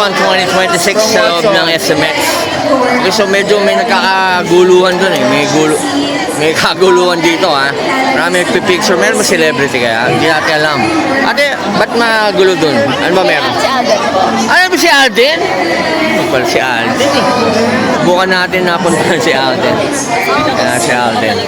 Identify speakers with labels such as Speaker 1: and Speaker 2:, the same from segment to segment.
Speaker 1: Con 2026 sa loob ng SMX. Okay, so medyo may nagkakaguluhan dun eh. May kaguluhan dito ha. Marami nagpipicture. Meron ba celebrity kaya? Hindi natin alam. Ate, ba't magulo dun? Ano ba meron?
Speaker 2: Si Alden po.
Speaker 1: Ano ba si Alden? Ano pala si Alden eh. Bukan natin napunta si Alden. Kaya si Alden.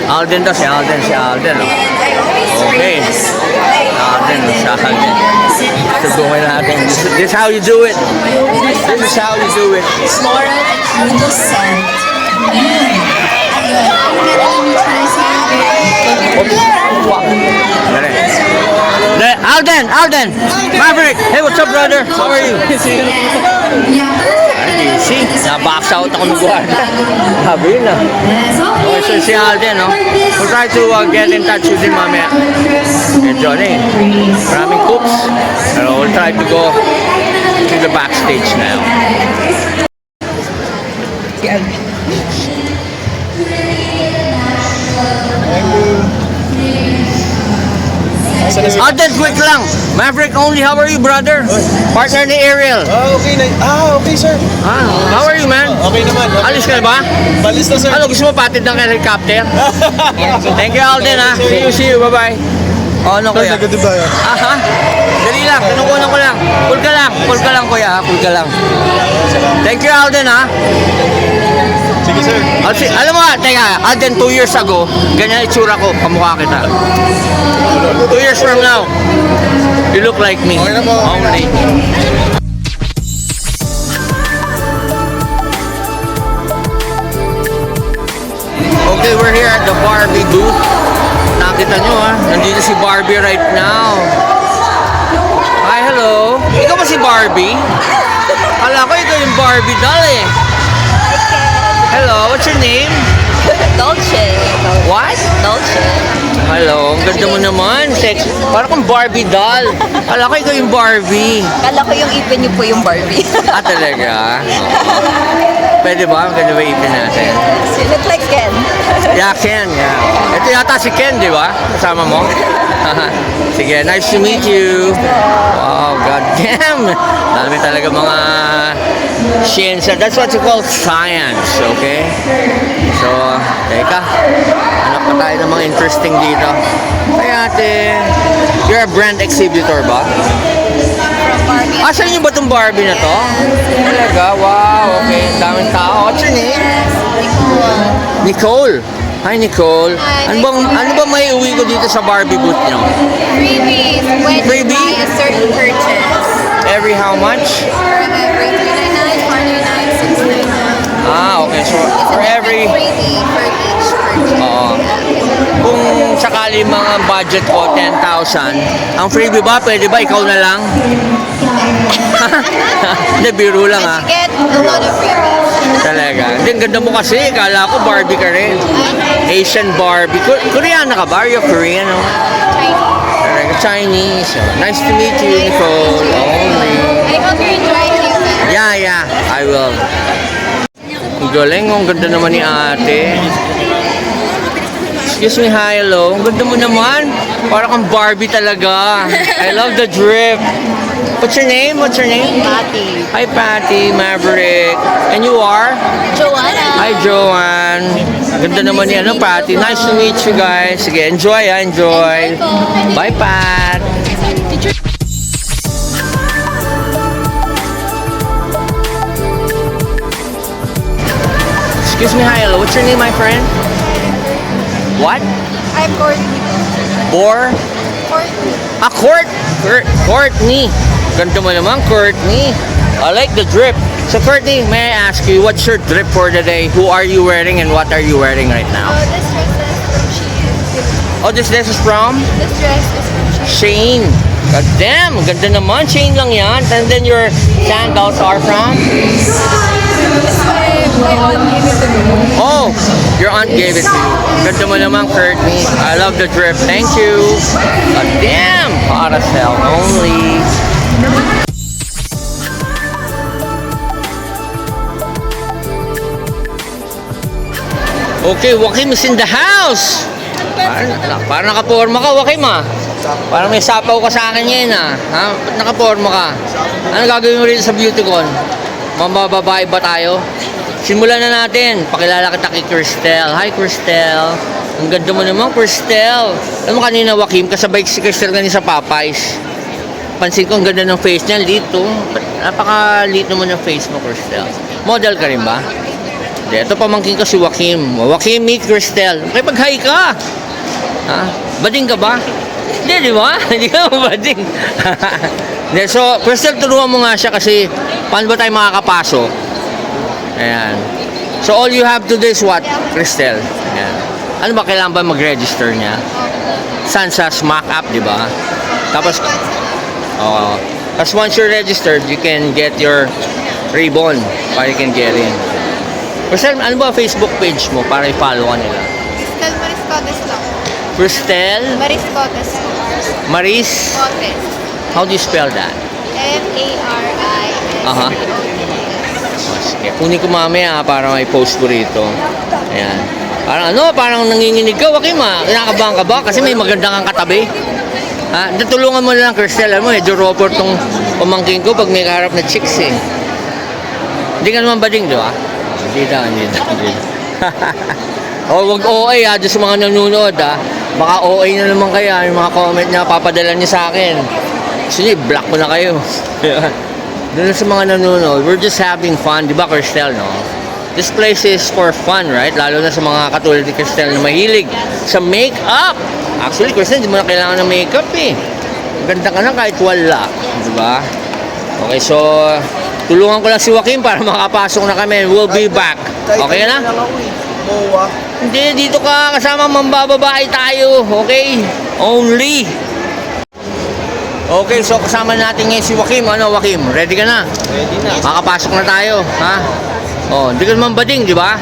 Speaker 1: Alden daw, si Alden. Oh. Okay. Alden, si Alden. Subukan natin. This is how you do it. This is how you do it.
Speaker 2: Floral and candle scent.
Speaker 1: Alden! Maverick! Hey, what's up, brother? How are you? See? Na-box out ako ng guarda. Sabi yun na. Okay, so si Alden, no? We'll try to get in touch with him mamaya. Medyo na eh. Maraming cooks. Pero we'll try to go to the backstage now. Si Alden. Alden, quick lang. Maverick only, how are you, brother? Partner ni Ariel.
Speaker 3: Okay, sir.
Speaker 1: How are you, man?
Speaker 3: Okay naman.
Speaker 1: Alis ka na ba?
Speaker 3: Balis na, sir.
Speaker 1: Ano, gusto mo patid ng helicopter? Thank you, Alden, ha? See you, bye-bye. Oh, ano, kuya?
Speaker 3: Nagod tayo.
Speaker 1: Aha. Dali lang, tanong ko lang. Cool ka lang, kuya, ha? Cool ka lang. Thank you, Alden, ha?
Speaker 3: Sige, sir.
Speaker 1: Alam mo, teka, Alden, 2 years ago, ganyan itsura ko, kamukha kita. 2 years from now, you look like me.
Speaker 3: Okay na po.
Speaker 1: Only. Okay, we're here at the Barbie booth. Nakita nyo ha, nandito si Barbie right now. Hi, hello. Ikaw ba si Barbie? Kala ko ikaw yung Barbie doll eh. Hello, what's your name?
Speaker 2: Dolce.
Speaker 1: What?
Speaker 2: Dolce.
Speaker 1: Hello, ang ganda mo naman. Sex. Parang kang Barbie doll. Kala ko ikaw yung Barbie.
Speaker 2: Kala ko yung ipin niyo po yung Barbie.
Speaker 1: Talaga? Pwede ba? Ang ganda ba ipin natin?
Speaker 2: You look like Ken.
Speaker 1: Yeah, Ken. Yeah. Ito yata si Ken, di ba? Kasama mo? Sige, nice to meet you. Wow, goddamn. Dami talaga mga science. That's what you call science, okay? So, teka. Hanap pa tayo ng mga interesting dito. Ay, ate. You're a brand exhibitor ba?
Speaker 2: From Barbie.
Speaker 1: Saan nyo ba itong Barbie na to? Talaga? Wow, okay. Daming tao. What's your name? Nicole. Hi, Nicole.
Speaker 2: Hi,
Speaker 1: Ano ba may uwi ko dito sa Barbie booth nyo?
Speaker 2: Freebies when you
Speaker 1: Freebie?
Speaker 2: buy a certain purchase.
Speaker 1: Every how much?
Speaker 2: For every $3.99, $4.99, $6.99.
Speaker 1: Okay. So,
Speaker 2: It's
Speaker 1: for
Speaker 2: a
Speaker 1: every...
Speaker 2: different freebie for each purchase.
Speaker 1: Oo. Kung sakali mga budget ko, 10,000, ang freebie ba? Pwede ba? Ikaw na lang? Hindi, biro lang ha.
Speaker 2: But you get a lot of freebies.
Speaker 1: Talaga. Hindi, ang ganda mo kasi. Kala ko Barbie ka rin. Asian Barbie. Koreana ka ba? Are you Korean? No? Talaga, Chinese. Nice to meet you, Nicole. Only.
Speaker 2: I hope you enjoy it.
Speaker 1: Yeah. I will. Ang galing. Ang ganda naman ni ate. Excuse me, hi, hello. Ang ganda mo naman. Parang kang Barbie talaga. I love the drip. What's your name?
Speaker 2: Patty.
Speaker 1: Hi, Patty, Maverick. And you are?
Speaker 2: Joanna.
Speaker 1: Hi, Joanne. Ganda naman ni Patty. Nice to meet you guys. Sige, enjoy, enjoy. Bye, Pat. Excuse me, hi, hello. What's your name, my friend? What?
Speaker 2: I'm Courtney.
Speaker 1: Courtney. Ganda mo naman, Courtney. I like the drip. So, Courtney, may I ask you, what's your drip for today? Who are you wearing and what are you wearing right now?
Speaker 2: This dress is from Shein.
Speaker 1: This dress is from
Speaker 2: This dress is from Shein.
Speaker 1: Shane. God damn, ganda naman. Shane lang yan. And then your sandals are from?
Speaker 2: My aunt gave it to me.
Speaker 1: Oh, your aunt gave it to you. Ganda mo naman, Courtney. I love the drip. Thank you. God damn. Para sell only. Okay, Joaquim is in the house. Parang nakaporma ka, Joaquim ah. Parang may sapaw ka sa akin ngayon ah. Ha? Ba't nakaporma ka? Ano gagawin mo rito sa BeautyCon? Mambababae ba tayo? Simulan na natin. Pakilala kita kay Cristel. Hi Cristel. Ang ganda mo naman Cristel. Alam mo kanina Joaquim, kasabay si Cristel ganun sa Popeyes. Pansin ko ang ganda ng face niya, lito. Napaka-lit naman ng face mo Cristel. Model ka rin ba? Hindi, ito pamangkin ko si Joaquim. Joaquim, meet Cristel. Makipag-hi ka. Ha? Bading ka ba? Hindi, di ba? Hindi ka bading. Hindi, so, Cristel, turuan mo nga siya kasi paano ba tayo makakapasok? Ayan. So, all you have to do is what? Cristel. Ayan. Ano ba, kailangan ba mag-register niya? Saan sa Smack app, di ba? Tapos, tapos once you're registered, you can get your ribbon para you can get in. Cristel, ano ba Facebook page mo para i-follow ka nila?
Speaker 2: Crystal Mariscotes lang.
Speaker 1: Cristel
Speaker 2: Mariscotes.
Speaker 1: Maris.
Speaker 2: Cotes.
Speaker 1: How do you spell that?
Speaker 2: M-A-R-I-S.
Speaker 1: Aha. Sige, kunin ko mamaya para may post ko rito. Ayan. Parang nanginginig ka, Joaquim ah. Kinakabahan ka ba? Kasi may maganda kang katabi. Ha? Natulungan mo na lang, Cristel. Alam mo, medyo robot tong pamangkin ko pag may kaharap na chicks eh. Hindi ka naman bading, di ba? Hindi daw. Wag OA ha, doon sa mga nanonood ha. Baka OA na naman kaya, yung mga comment niya, papadala niya sa akin. Gusto niya, i-block ko na kayo. Doon sa mga nanonood, we're just having fun, di ba Cristel, no? This place is for fun, right? Lalo na sa mga katulad ni Cristel na mahilig sa make-up. Actually, Cristel, hindi mo na kailangan ng make-up eh. Ganda ka na kahit wala, di ba? Okay, so, tulungan ko lang si Joaquim para makapasok na kami. We'll be back. Okay na?
Speaker 3: Mowa.
Speaker 1: Hindi, dito ka kasama mambababae tayo. Okay? Only. Okay, so kasama natin ngayon si Joaquim. Ano, Joaquim? Ready ka na?
Speaker 3: Ready na.
Speaker 1: Makapasok na tayo, ha? Oh, hindi ka naman bading, di ba?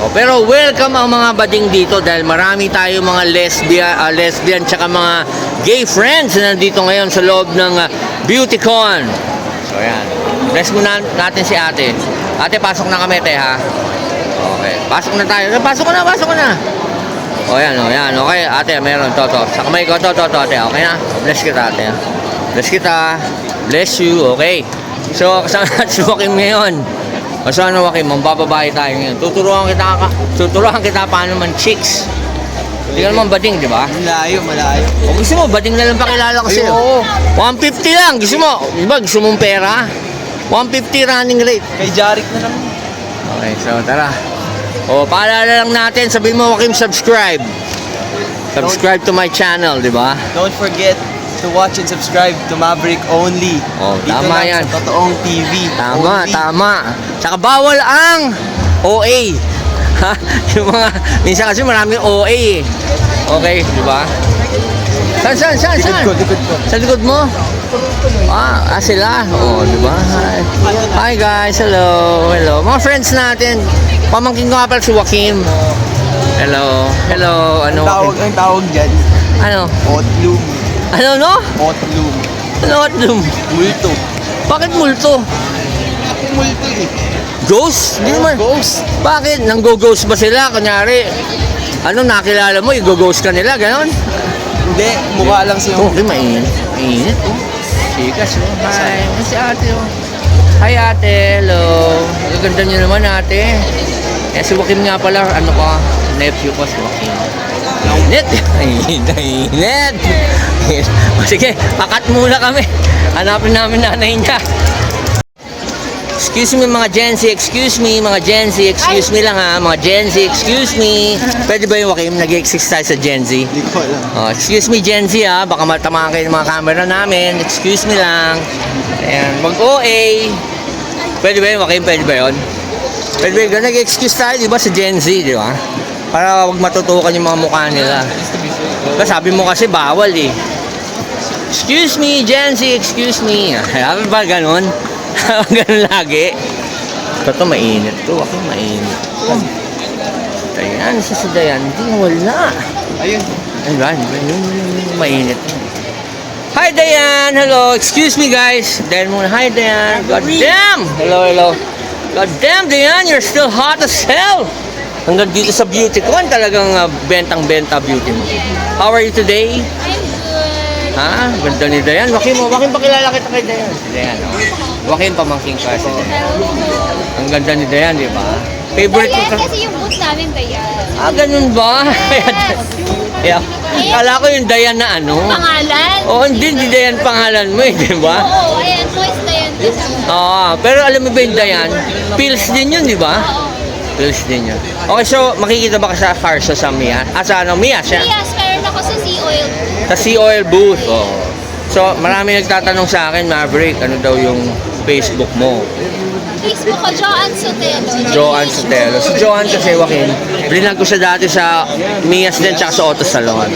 Speaker 1: Oh, pero welcome ang mga bading dito dahil marami tayo mga lesbian tsaka mga gay friends na nandito ngayon sa loob ng BeautyCon. So, ayan. Bless muna natin si ate. Ate, pasok na kami, te, ha? Okay, pasok na tayo. Pasok ka na. O, yan, okay. Ate, meron, to. Sa kamay ko, to, ate. Okay na? Bless kita, ate. Bless kita. Bless you, okay. So, kasama natin si Joaquim ngayon. O, so, ano, Joaquim, mambababae tayo ngayon. Tuturuan kita paano man chicks. Hindi ka naman bading, di ba?
Speaker 3: Malayo.
Speaker 1: O, gusto mo, bading na lang pakilala ko sa'yo.
Speaker 3: Oo.
Speaker 1: 150 lang, gusto mo. Diba, gusto mong pera? 150 running rate.
Speaker 3: Kay Jarek na naman.
Speaker 1: Okay, so tara. O, paalala lang natin, sabihin mo, Joaquim, subscribe. Subscribe to my channel, di ba?
Speaker 3: Don't forget to watch and subscribe to Maverick Only.
Speaker 1: Oh,
Speaker 3: Dito
Speaker 1: tama
Speaker 3: lang
Speaker 1: yan.
Speaker 3: Sa totoong TV. Only.
Speaker 1: Tama. Tsaka bawal ang OA. Ha? Yung mga, minsan kasi maraming OA eh. Okay, di ba? Saan?
Speaker 3: Likod ko.
Speaker 1: Sa likod mo? Sila. Oh, di ba? Hi guys, hello. Mga friends natin. Pamangkin ko nga pala si Joaquim. Hello. Ano?
Speaker 3: Ang tawag dyan,
Speaker 1: Ano?
Speaker 3: Otlum.
Speaker 1: Ano?
Speaker 3: Otlum.
Speaker 1: Ano?
Speaker 3: Multo.
Speaker 1: Bakit multo?
Speaker 3: Multo eh.
Speaker 1: Ghost? Hindi naman.
Speaker 3: Ghost.
Speaker 1: Bakit? Nang-go-ghost ba sila? Kunyari, nakilala mo, i-go-ghost ka nila, ganon?
Speaker 3: Hindi, mukha lang siya.
Speaker 1: Okay, mainit. Mainit, oh. Chikas, oh. Hi. Si ate, oh. Hi, ate. Hello. Magaganda niyo naman, ate. Si Joaquim nga pala, nephew ko si Joaquim. Mainit. Sige, pakat muna kami. Hanapin namin nanay niya. Excuse me mga Gen Z, excuse me lang ha, mga Gen Z, excuse me. Pwede ba yung Joaquim, nag-exist tayo sa Gen Z?
Speaker 3: Hindi ko alam.
Speaker 1: Oh, excuse me Gen Z ha, baka matamaan kayo ng mga camera namin. Excuse me lang. Ayan, mag-OA. Pwede ba yun Joaquim, pwede ba yun? Pwede ba yun, nag-excuse tayo di ba sa Gen Z, di ba? Para wag matutukan yung mga mukha nila. Diba, sabi mo kasi bawal eh. Excuse me Gen Z, excuse me. Sabi ba ganun? Ganun lagi. Ito mainit to. Ako mainit. Dayan, si Dayan. Hindi wala.
Speaker 3: Ayun.
Speaker 1: Ayun, mainit. Hi Dayan! Hello! Excuse me guys. Dayan muna. Hi Dayan. God damn! Hello. God damn Dayan, you're still hot as hell. Hanggang dito sa BeautyCon talagang bentang-benta beauty mo. How are you today?
Speaker 2: I'm good.
Speaker 1: Ha? Ganda ni Dayan. Joaquin, pakilala kita kay Dayan. Si Dayan, oh. Joaquin, pamangking ka si Dayan. Ang ganda ni Dayan, di ba? Favorite ko
Speaker 2: Dayan
Speaker 1: ka.
Speaker 2: kasi yung boot namin, Dayan.
Speaker 1: Ah, ganun ba? Yeah. Kala ko yung Dayan na ano.
Speaker 2: Pangalan?
Speaker 1: Oo, hindi Dayan pangalan mo eh, di ba?
Speaker 2: Oo, ayan. Twice Dayan kasi.
Speaker 1: Oo, pero alam mo ba yung Dayan? Pills din yun, di ba?
Speaker 2: Oo.
Speaker 1: Pills din yun. Okay, so makikita ba ka sa Carso sa Mia? Ah, sa ano? Mia siya?
Speaker 2: Yes, meron ako sa Sea Oil.
Speaker 1: Sa Sea Oil booth. Oh. So, marami nagtatanong sa akin, Maverick, ano daw yung Facebook mo?
Speaker 2: Facebook ko, Joanne Sotelo.
Speaker 1: Joanne Sotelo. Si Joanne kasi, Joaquin, brinag ko siya dati sa Mia's din, tsaka sa Auto Salon.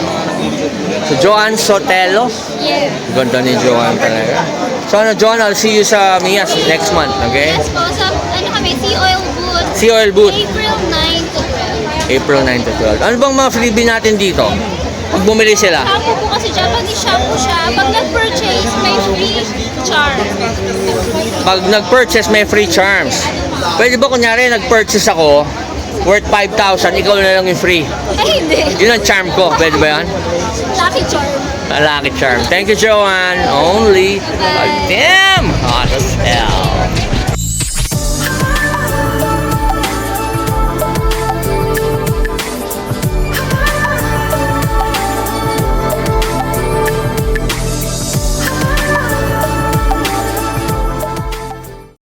Speaker 1: So, Joanne Sotelo.
Speaker 2: Yes.
Speaker 1: Ganda ni Joanne talaga. So, ano, Joanne, I'll see you sa Mia's next month, okay?
Speaker 2: Yes po, sa ano kami, Sea Oil booth.
Speaker 1: Sea Oil booth.
Speaker 2: April 9 to 12.
Speaker 1: April 9 to 12. Ano bang mga freebie natin dito? Pag bumili sila.
Speaker 2: Shampoo po kasi Japanese shampoo siya. Pag nag-purchase, may free charm.
Speaker 1: Pag nag-purchase, may free charms. Pwede ba kunyari, nag-purchase ako, worth 5,000, ikaw na lang yung free.
Speaker 2: Ay, hindi.
Speaker 1: Yun ang charm ko. Pwede ba yan?
Speaker 2: Lucky charm.
Speaker 1: A lucky charm. Thank you, Joanne. Only.
Speaker 2: Bye.
Speaker 1: Damn! Hot as hell.